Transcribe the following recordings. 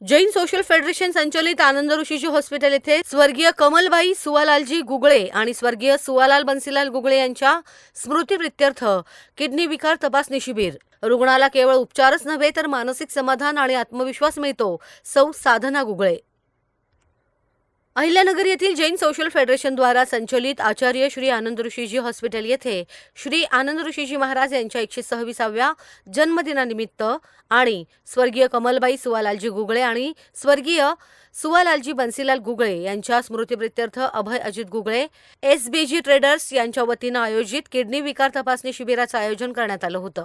Jain social federation संचलित आनंद Rishiji hospital येथे स्वर्गीय कमलबाई सुवालालजी गुगळे आणि स्वर्गीय सुवालाल बन्सीलाल गुगळे यांच्या स्मृतिप्रित्यर्थ किडनी विकार तपासणी शिबिर। रुग्णाला केवळ उपचारच नव्हे तर मानसिक समाधान आणि आत्मविश्वास मिळतो। सौ साधना गुगळे। अहिल्यानगर येथील जैन सोशल फेडरेशन द्वारा संचलित आचार्य श्री आनंद ऋषीजी हॉस्पिटल येथे श्री आनंद ऋषीजी महाराज यांच्या 126व्या जन्मदिनानिमित्त आणि स्वर्गीय कमलबाई सुवालालजी गुगळे आणि स्वर्गीय सुवालालजी बन्सीलाल गुगळे यांच्या स्मृतिप्रित्यर्थ अभय अजित गुगळे SBG ट्रेडर्स यांच्या वतीने आयोजित किडनी विकार तपासणी शिबिराचे आयोजन करण्यात आले होते।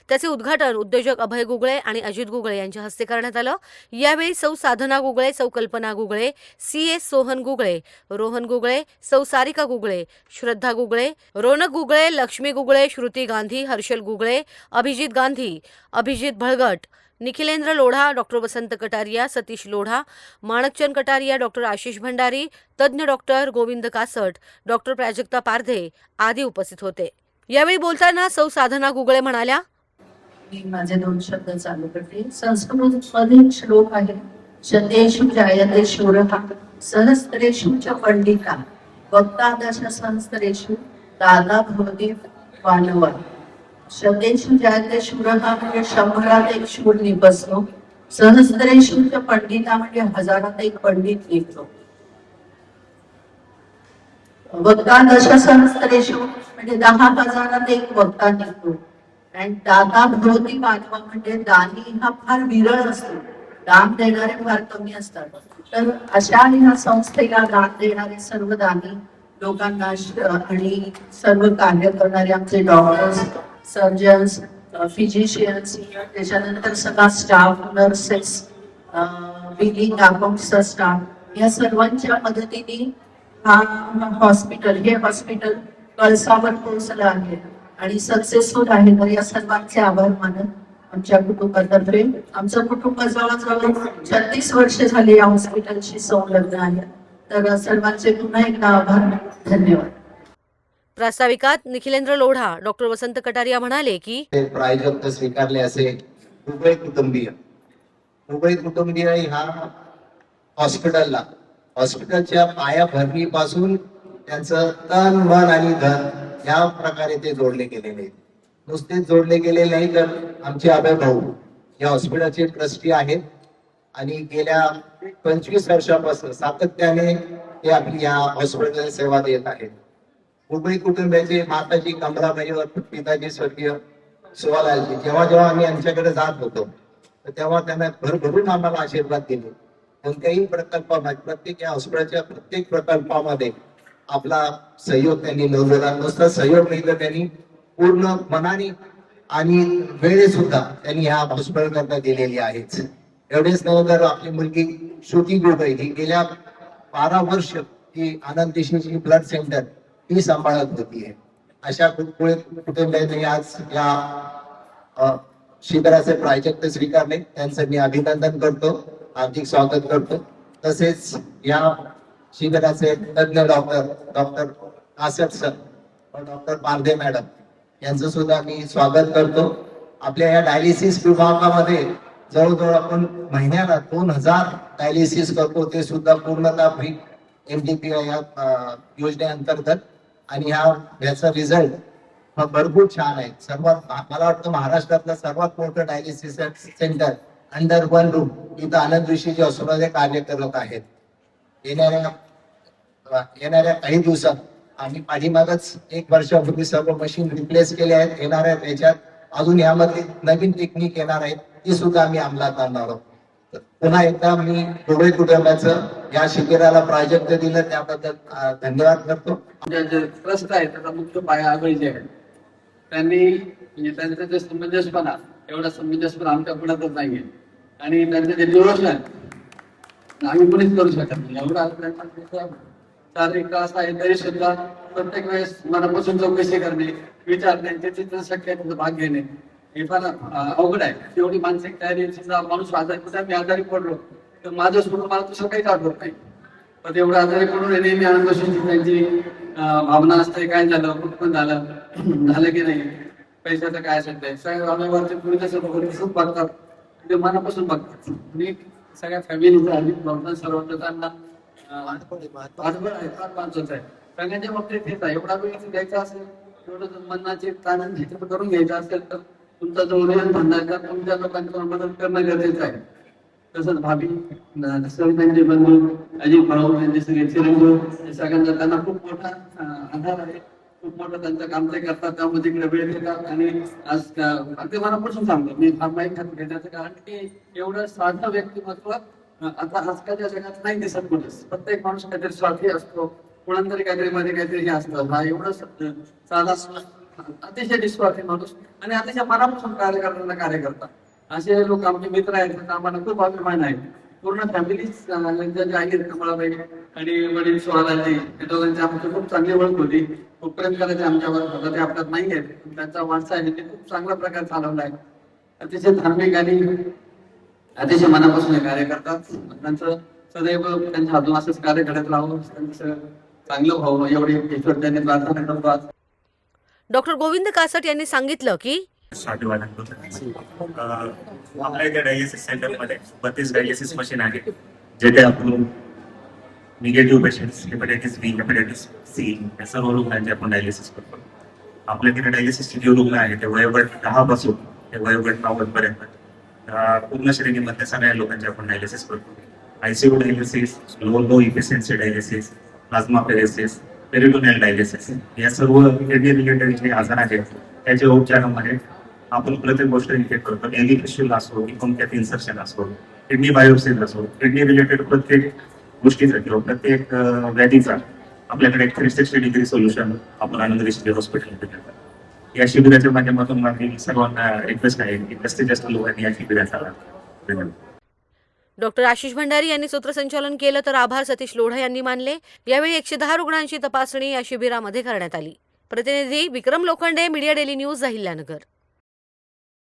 त्याचे उद्घाटन उद्योजक अभय गुगळे आणि अजित गुगळे यांच्या हस्ते करण्यात आले। यावेळी सौ साधना गुगळे, सौ कल्पना गुगळे, CS सोहन गुगळे, रोहन गुगळे, सौ सारिका गुगळे, श्रद्धा गुगळे, रोनक गुगळे, लक्ष्मी गुगळे, श्रुती गांधी, हर्षल गुगळे, अभिजित गांधी, अभिजित भळगट, निखिलेंद्र लोढा, डॉक्टर वसंत कटारिया, सतीश लोढा, माणकचंद कटारिया, डॉक्टर आशिष भंडारी, तज्ञ doctor Govind caste, doctor Prajakta Pardhe आदी उपस्थित होते। यावेळी बोलताना सौ साधना गुगळे म्हणाल्या, मी माझे 2 शब्द चालू करते। संस्कृतमध्ये एक श्लोक आहे, शतेषु जायते शूरः सहस्रेषु च पंडिता वक्ता दश सहस्रेषु दाता भवति मानव। शतेषु जायते शूरः म्हणजे 100त एक शूर निपजतो, सहस्रेषु च पंडिता म्हणजे 1000त एक पंडित निघतो, वक्ता दश सहस्रेषु म्हणजे 10,000त एक वक्ता निघतो, आणि दाता भवती मानव म्हणजे दानी हा फार विरळ असतो, दान देणारे फार कमी असतात। तर अशा ह्या संस्थेला दान देणारे सर्व दानी लोकांना आणि सर्व कार्य करणारे आमचे डॉक्टर्स, सर्जन्स, फिजिशियन्स, त्याच्यानंतर सगळा स्टाफ, नर्सेस, बिलिंग अकाउंटचा स्टाफ, या सर्वांच्या मदतीने हा हे हॉस्पिटल कळसावर पोहोचलं आहे आणि सक्सेसफुल आहे। तर या सर्वांचे आभार मानत आमच्या कुटुंबातर्फे, आमचं कुटुंब जवळजवळ 36 वर्ष झाले या हॉस्पिटलशी संलग्न आहे। तर सर्वांचे पुन्हा एकदा आभार, धन्यवाद। प्रास्ताविकात निखिलेंद्र लोढा, डॉक्टर वसंत कटारिया म्हणाले की प्रायोजक स्वीकारले असे गुगळे कुटुंबीय ह्या हॉस्पिटलच्या पायाभरणीपासून त्यांचं तन मन आणि धन या प्रकारे ते जोडले गेलेले आहेत। नुसतेच जोडले गेलेले नाही तर आमचे अभय भाऊ या हॉस्पिटलचे ट्रस्टी आहेत आणि गेल्या 25 वर्षापासून सातत्याने ते आपली या हॉस्पिटलची सेवा देत आहेत। गुगळे कुटुंबाचे माताजी कमलाबाई व पिताजी स्वर्गीय सुवालालजी जेव्हा आम्ही यांच्याकडे जात होतो तर तेव्हा त्यांना भरभरून आम्हाला आशीर्वाद दिले। कोणत्याही प्रकल्पामध्ये, प्रत्येक या हॉस्पिटलच्या प्रत्येक प्रकल्पामध्ये आपला सहयोग त्यांनी नोंदवला। नुसता सहयोग नाही तर त्यांनी पूर्ण मनाने आणि वेळे सुद्धा त्यांनी ह्या हॉस्पिटल करता दिलेली आहेच। एवढेच नव्हे तर आपली मुलगी श्रुती गुगळे ही गेल्या 12 वर्ष ही आनंद ऋषीजी ब्लड सेंटर ही सांभाळत होती। अशा गुगळे कुटुंबियांनी आज या शिबिराचे प्रायोजक स्वीकारले, त्यांचं मी अभिनंदन करतो, हार्दिक स्वागत करतो। तसेच या शिबिराचे तज्ञ डॉक्टर कासट सर व डॉक्टर पारधे मॅडम यांचं सुद्धा मी स्वागत करतो। आपल्या या डायलिसिस विभागामध्ये जवळजवळ आपण महिन्याला 2000 डायलिसिस करतो, ते सुद्धा पूर्णतः फ्री MDP या योजनेअंतर्गत, आणि याचा रिझल्ट भरपूर छान आहे। सर्वात मला वाटतं महाराष्ट्रातलं सर्वात मोठं dialysis centre under one room इथं आनंद ऋषीजी हॉस्पिटलमध्ये कार्य करत आहेत। येणाऱ्या काही दिवसात आम्ही पाठीमागच 1 वर्षापूर्वी सर्व मशीन रिप्लेस केले आहेत। येणाऱ्या याच्यात अजून यामध्ये नवीन टेक्निक येणार आहेत, ती सुद्धा आम्ही अंमलात आणणार आहोत। पुन्हा एकदा मी गुगळे कुटुंबाचं या शिबिराला प्रायोजक दिलं त्याबद्दल धन्यवाद करतो। जे ट्रस्ट आहे त्याचा मुख्य पाया अभयजी आहे। त्यांनी म्हणजे त्यांचा जे समंजसपणा, एवढा समंजसपणा आमच्या कुणातच नाहीये, आणि त्यांचं जे डिवोशन आम्ही कोणीच करू शकत नाही। एवढा त्यांचा शारीरिक त्रास आहे तरी सुद्धा प्रत्येक वेळेस मनापासून चौकशी करणे, विचारणे, त्याची शक्य भाग घेणे हे फार अवघड आहे। एवढी मानसिक तयारी माणूस आजारी पडलो तर माझं सोडून मला तसं काहीच आठवत नाही, पण एवढं आजारी पडून नेहमी आनंद त्यांची भावना असते, काय झालं, कुठं झालं की नाही, पैशाचं काय असेल ते सगळ्या पूर्वी जसं बघतात ते मनापासून बघतात, आणि सगळ्या फॅमिलीचं आणि भावना सर्वप्रथांना पाठबळ आहे, फार महत्वाचं आहे. सगळ्यांच्या बाबतीत हेच आहे. एवढा वेळ द्यायचा असेल, एवढं जर मनाचे ताण करून घ्यायचं असेल तर तुमचा जो ओरिजिनल धंदा आहे तर तुमच्या लोकांना मदत करणं गरजेचं आहे. तसंच भाभी, सवितांचे बंधू, अजित भाऊ, त्यांचे सगळे चिरंजीव, हे सगळ्यांचा त्यांना खूप मोठा आधार आहे. खूप मोठं त्यांचं काम ते करतात, त्यामध्ये इकडे वेळ देतात. आणि आज अगदी मनापासून सांगतो मी फार माहीत घेण्याचं कारण की एवढं साधं व्यक्तिमत्व आता आजकालच्या जगात नाही दिसत कुठेच. प्रत्येक माणूस काहीतरी स्वार्थी असतो, कुणातरी काहीतरी मध्ये काहीतरी हे असतं. हा एवढं साधा अतिशय निस्वार्थी माणूस आणि अतिशय मनापासून कार्य करतात. असे लोक आमचे मित्र आहेत, त्यांचा आम्हाला खूप अभिमान आहे. पूर्ण फॅमिलीच त्यांची आई कमळाबाई आणि वडील सोहराजी हे दोघांची आमची खूप चांगली ओळख होती. खूप प्रेम करायचे आमच्यावर, आता ते आपल्यात नाही आहेत. त्यांचा वारसा आहे ते खूप चांगल्या प्रकारे चालवला आहे. अतिशय धार्मिक आणि अतिशय मनापासून हे कार्य करतात. त्यांचं सदैव त्यांच्या हातून असंच कार्य घडत राहावं, त्यांचं चांगलं व्हावं एवढी ईश्वर त्यांनी प्रार्थना करतो. आज डॉक्टर गोविंद कासट यांनी सांगितलं की आपल्या इथे डायलिसिस सेंटरमध्ये 32 डायलिसिस मशीन आहे, जेथे आपण निगेटिव्ह पेशंट्स, हेपॅटायटिस बी, हेपॅटायटिस सी या सर्व रुग्णांचे आपण डायलिसिस करतो. आपल्या तिथे डायलिसिसचे जे रुग्ण आहे ते वयोगट 10 पासून ते वयोगट 90 पर्यंत पूर्ण श्रेणीमध्ये सगळ्या लोकांचे आपण डायलिसिस करतो. ICU dialysis, low efficiency dialysis, plasma pheresis, peritoneal dialysis या सर्व किडनी रिलेटेड जे आजार आहेत त्याच्या उपचारामध्ये आपण प्रत्येक गोष्ट इथे करतो. एनी फिस्ट्यूल असो, कोणत्यात इन्सर्शन असो, किडनी बायोप्सीज असो, किडनी रिलेटेड प्रत्येक गोष्टीचा किंवा प्रत्येक व्याधीचा आपल्याकडे एक 360 डिग्री सोल्युशन आपण आनंद ऋषी हॉस्पिटलमध्ये देतात. या शिबिराच्या माध्यमातून माझी सर्वांना रिक्वेस्ट आहे की जास्तीत जास्त लोकांनी या शिबिराचा लाभ घ्यावा. डॉक्टर आशिष भंडारी यांनी सूत्रसंचालन केलं तर आभार सतीश लोढा यांनी मानले. यावेळी 110 रुग्णांची तपासणी या शिबिरामध्ये करण्यात आली. प्रतिनिधी Vikram Lokhande, media daily news, Ahilyanagar.